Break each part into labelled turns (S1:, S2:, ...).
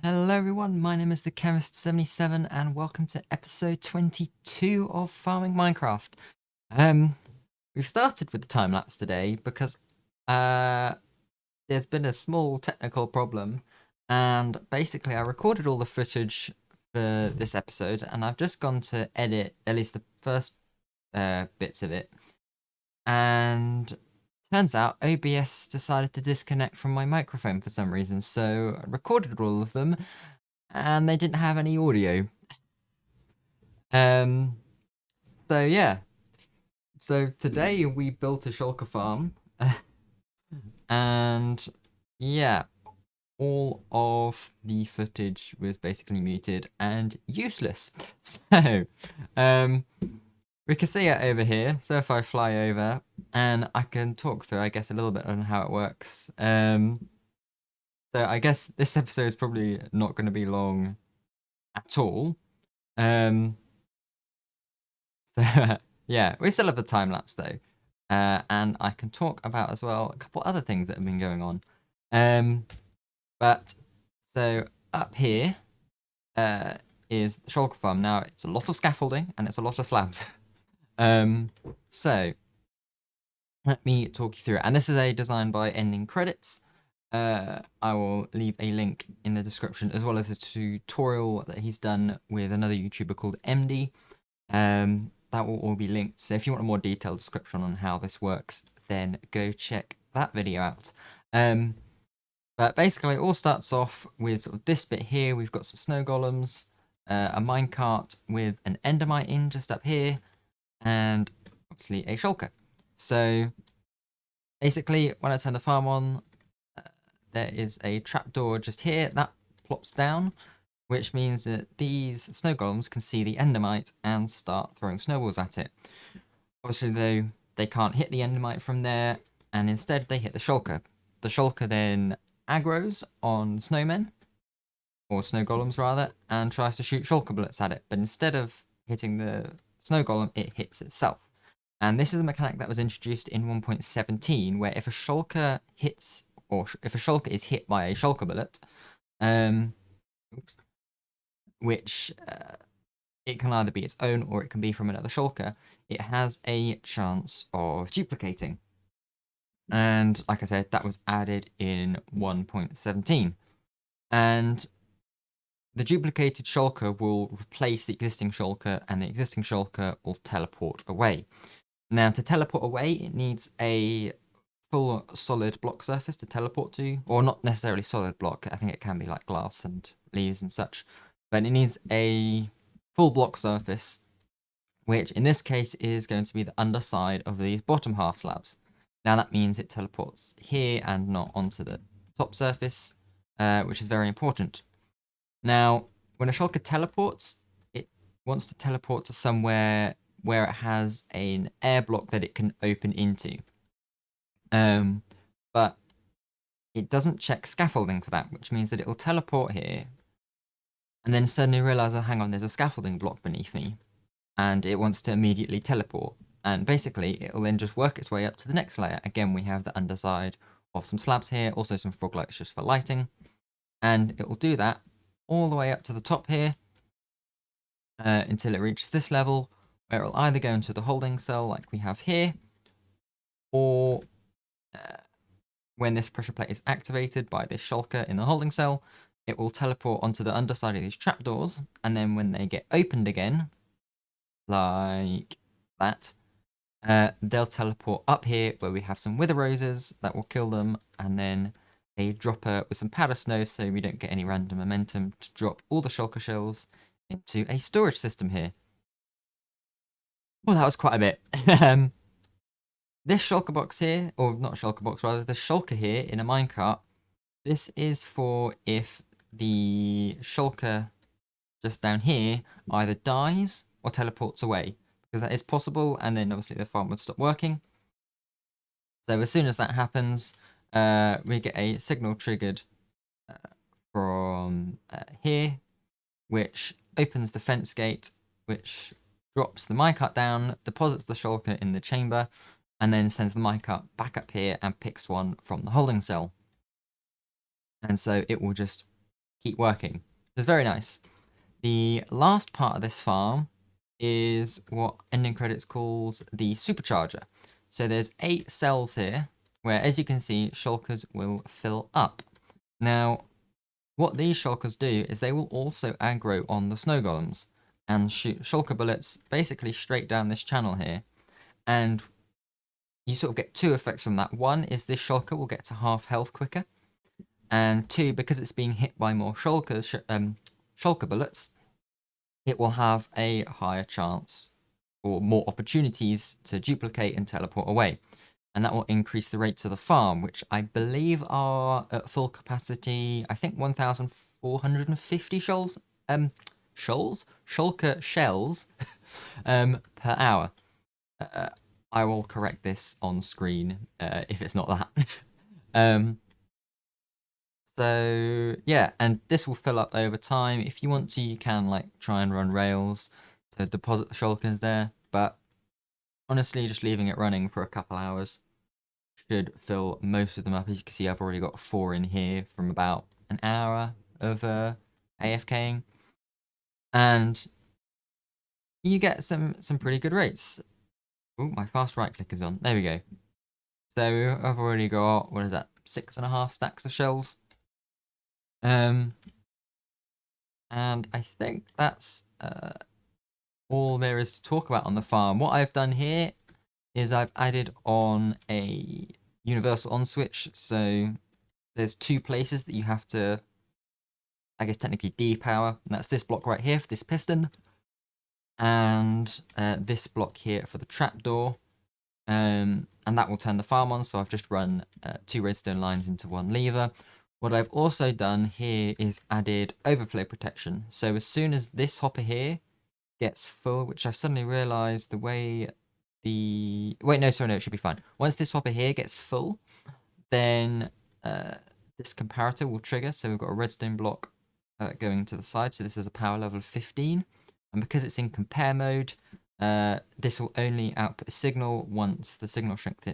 S1: Hello everyone, my name is the Chemist77 and welcome to episode 22 of Farming Minecraft. Um, we've started with the time lapse today because there's been a small technical problem, and basically I recorded all the footage for this episode and I've just gone to edit at least the first bits of it, and turns out OBS decided to disconnect from my microphone for some reason, so I recorded all of them and they didn't have any audio. Um, so yeah. So today we built a shulker farm, and yeah, all of the footage was basically muted and useless. So, um, we can see it over here. So if I fly over, and I can talk through, I guess, a little bit on how it works. So I guess this episode is probably not going to be long at all. Um, So yeah, we still have the time lapse though, and I can talk about as well a couple other things that have been going on. Um, but so up here uh, is the shulker farm. Now it's a lot of scaffolding and it's a lot of slabs. um, so let me talk you through it. And this is a design by Ending Credits. I will leave a link in the description as well as a tutorial that he's done with another YouTuber called MD. That will all be linked. So if you want a more detailed description on how this works, then go check that video out. But basically, it all starts off with sort of this bit here. We've got some snow golems, a minecart with an endermite in just up here, and obviously a shulker. So basically, when I turn the farm on, there is a trapdoor just here that plops down, which means that these snow golems can see the endermite and start throwing snowballs at it. Obviously, though, they can't hit the endermite from there, and instead they hit the shulker. The shulker then aggroes on snowmen, or snow golems rather, and tries to shoot shulker bullets at it. But instead of hitting the snow golem, it hits itself. And this is a mechanic that was introduced in 1.17, where if a shulker hits, or if a shulker is hit by a shulker bullet, um, which it can either be its own or it can be from another shulker, it has a chance of duplicating. And like I said, that was added in 1.17. And the duplicated shulker will replace the existing shulker, and the existing shulker will teleport away. Now, to teleport away, it needs a full solid block surface to teleport to, or not necessarily solid block. I think it can be like glass and leaves and such, but it needs a full block surface, which in this case is going to be the underside of these bottom half slabs. Now that means it teleports here and not onto the top surface, which is very important. Now, when a shulker teleports, it wants to teleport to somewhere where it has an air block that it can open into. But it doesn't check scaffolding for that, which means that it will teleport here and then suddenly realize, oh, hang on, there's a scaffolding block beneath me, and it wants to immediately teleport. And basically, it'll then just work its way up to the next layer. Again, we have the underside of some slabs here, also some frog lights just for lighting. And it will do that all the way up to the top here until it reaches this level, where it'll either go into the holding cell like we have here, or when this pressure plate is activated by this shulker in the holding cell, it will teleport onto the underside of these trapdoors, and then when they get opened again, like that, they'll teleport up here where we have some wither roses that will kill them, and then a dropper with some powder snow so we don't get any random momentum to drop all the shulker shells into a storage system here. Well, that was quite a bit. This shulker box here, or not shulker box, rather, the shulker here in a minecart, this is for if the shulker just down here either dies or teleports away, because that is possible, and then obviously the farm would stop working. So as soon as that happens, we get a signal triggered from here, which opens the fence gate, which drops the minecart down, deposits the shulker in the chamber, and then sends the minecart back up here and picks one from the holding cell. And so it will just keep working. It's very nice. The last part of this farm is what ending credits calls the supercharger. So there's 8 cells here, where as you can see, shulkers will fill up. Now, what these shulkers do is they will also aggro on the snow golems and shoot shulker bullets basically straight down this channel here. And you sort of get 2 effects from that. One is this shulker will get to half health quicker. And 2, because it's being hit by more shulker bullets, it will have a higher chance or more opportunities to duplicate and teleport away. And that will increase the rates of the farm, which I believe are at full capacity, I think 1,450 shulker shells per hour. I will correct this on screen if it's not that. So yeah, and this will fill up over time. If you want to, you can like try and run rails to deposit the shulkers there, but honestly, just leaving it running for a couple hours should fill most of them up. As you can see, I've already got 4 in here from about an hour of AFKing, and you get some pretty good rates. Oh, my fast right click is on. There we go. So I've already got, what is that, 6.5 stacks of shells. And I think that's all there is to talk about on the farm. What I've done here is I've added on a universal on switch. So there's 2 places that you have to, I guess, technically depower. And that's this block right here for this piston. And this block here for the trapdoor. And that will turn the farm on. So I've just run 2 redstone lines into 1 lever. What I've also done here is added overflow protection. So as soon as this hopper here gets full, which I've suddenly realized the way the... Wait, no, sorry, no, it should be fine. Once this hopper here gets full, then this comparator will trigger. So we've got a redstone block going to the side. So this is a power level of 15. And because it's in compare mode, this will only output a signal once the signal strength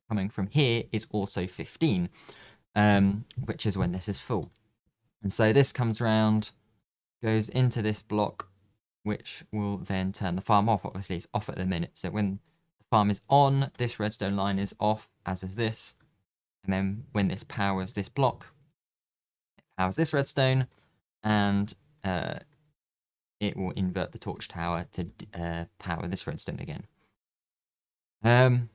S1: coming from here is also 15, which is when this is full. And so this comes around, goes into this block, which will then turn the farm off. Obviously, it's off at the minute. So when the farm is on, this redstone line is off, as is this. And then when this powers this block, it powers this redstone, and it will invert the torch tower to power this redstone again. So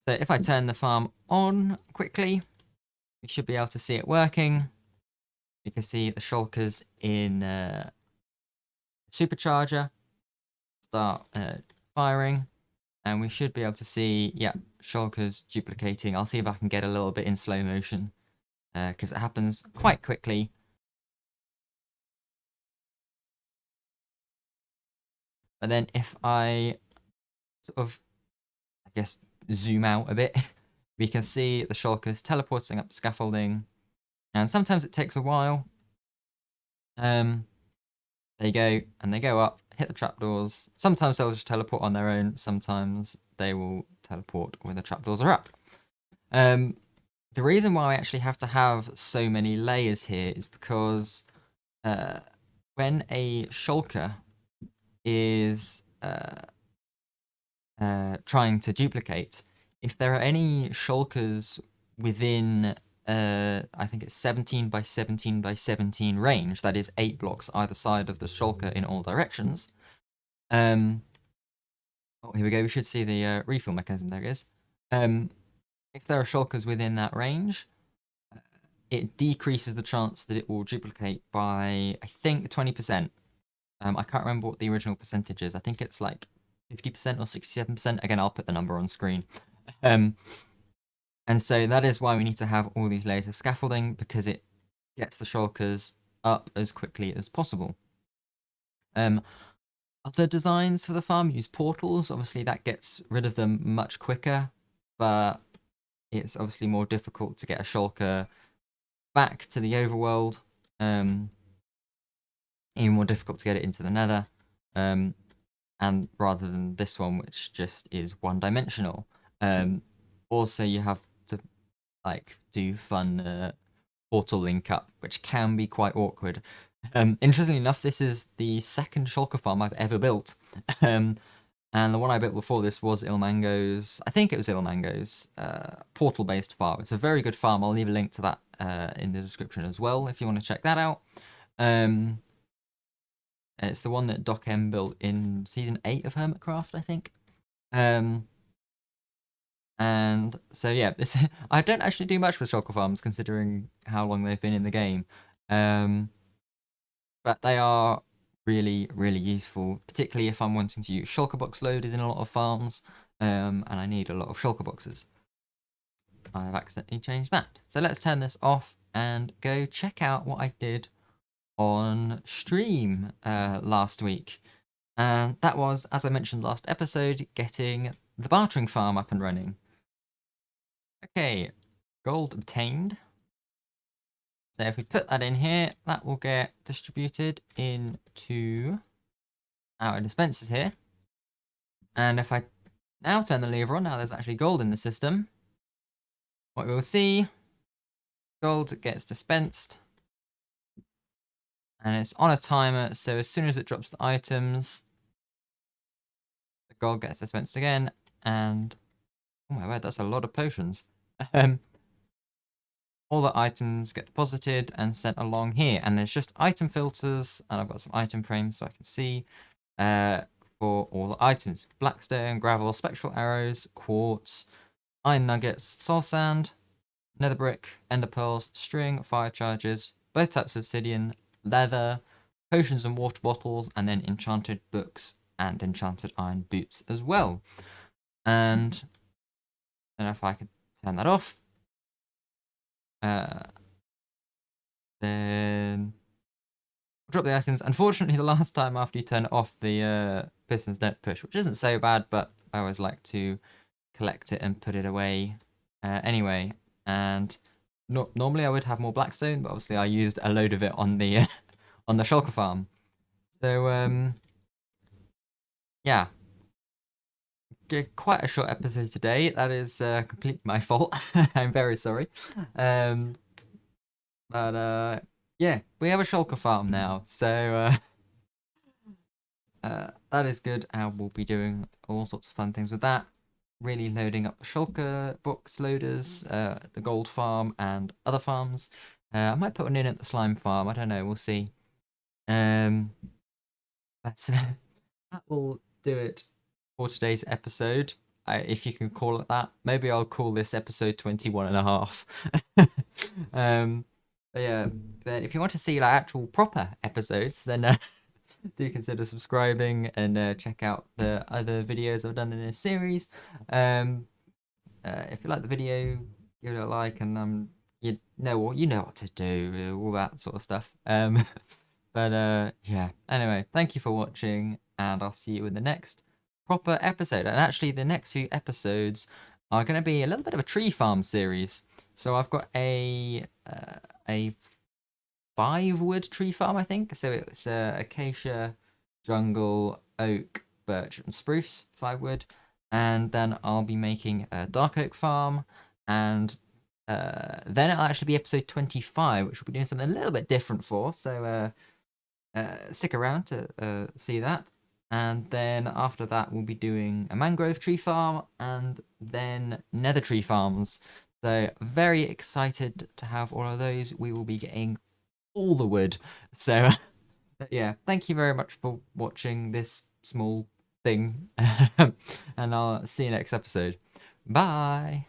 S1: if I turn the farm on quickly, we should be able to see it working. You can see the shulkers in supercharger start firing, and we should be able to see, yeah, shulkers duplicating. I'll see if I can get a little bit in slow motion because it happens quite quickly. But then if I sort of, I guess, zoom out a bit, we can see the shulkers teleporting up scaffolding, and sometimes it takes a while. They go, and they go up, hit the trapdoors. Sometimes they'll just teleport on their own. Sometimes they will teleport when the trapdoors are up. The reason why I actually have to have so many layers here is because when a shulker is trying to duplicate, if there are any shulkers within I think it's 17 by 17 by 17 range, that is 8 blocks either side of the shulker in all directions. Oh, here we go, we should see the refill mechanism, there it is. If there are shulkers within that range, it decreases the chance that it will duplicate by, I think, 20%. I can't remember what the original percentage is. I think it's like 50% or 67%. Again, I'll put the number on screen. And so that is why we need to have all these layers of scaffolding, because it gets the shulkers up as quickly as possible. Other designs for the farm use portals. Obviously, that gets rid of them much quicker, but it's obviously more difficult to get a shulker back to the overworld. Even more difficult to get it into the nether. And rather than this one, which just is one-dimensional. Also, you have to like do fun portal link up, which can be quite awkward. Interestingly enough, this is the second shulker farm I've ever built. Um, and the one I built before this was Ilmango's, I think it was Ilmango's portal-based farm. It's a very good farm. I'll leave a link to that in the description as well if you want to check that out. It's the one that Doc M built in season 8 of Hermitcraft, I think. And so yeah, this I don't actually do much with shulker farms considering how long they've been in the game. But they are really, really useful, particularly if I'm wanting to use shulker box loaders in a lot of farms, and I need a lot of shulker boxes. I've accidentally changed that. So let's turn this off and go check out what I did on stream last week. And that was, as I mentioned last episode, getting the bartering farm up and running. Okay, gold obtained. So if we put that in here, that will get distributed into our dispensers here. And if I now turn the lever on, now there's actually gold in the system, what we'll see, gold gets dispensed. And it's on a timer, so as soon as it drops the items, the gold gets dispensed again, and oh my word, that's a lot of potions. All the items get deposited and sent along here, and there's just item filters, and I've got some item frames so I can see for all the items: blackstone, gravel, spectral arrows, quartz, iron nuggets, soul sand, nether brick, ender pearls, string, fire charges, both types of obsidian, leather, potions and water bottles, and then enchanted books and enchanted iron boots as well. And I don't know if I could turn that off. Then I'll drop the items. Unfortunately, the last time after you turn it off, the pistons don't push, which isn't so bad, but I always like to collect it and put it away anyway. And normally I would have more blackstone, but obviously I used a load of it on the on the shulker farm. So yeah, quite a short episode today. That is completely my fault. I'm very sorry. But yeah, we have a shulker farm now, so that is good, and we'll be doing all sorts of fun things with that. Really loading up the shulker box loaders, the gold farm, and other farms. I might put one in at the slime farm. I don't know. We'll see. But that will do it for today's episode. If you can call it that. Maybe I'll call this episode 21 and a half. But yeah, but if you want to see like actual proper episodes, then do consider subscribing and check out the other videos I've done in this series. If you like the video, give it a like, and you know what to do, all that sort of stuff. But yeah, anyway, thank you for watching, and I'll see you in the next proper episode. And actually, the next few episodes are going to be a little bit of a tree farm series. So I've got a 5-wood tree farm, I think. So it's acacia, jungle, oak, birch, and spruce, 5-wood. And then I'll be making a dark oak farm, and then it'll actually be episode 25, which we'll be doing something a little bit different for. So stick around to see that. And then after that, we'll be doing a mangrove tree farm and then nether tree farms. So very excited to have all of those. We will be getting all the wood. So yeah, thank you very much for watching this small thing. And I'll see you next episode. Bye.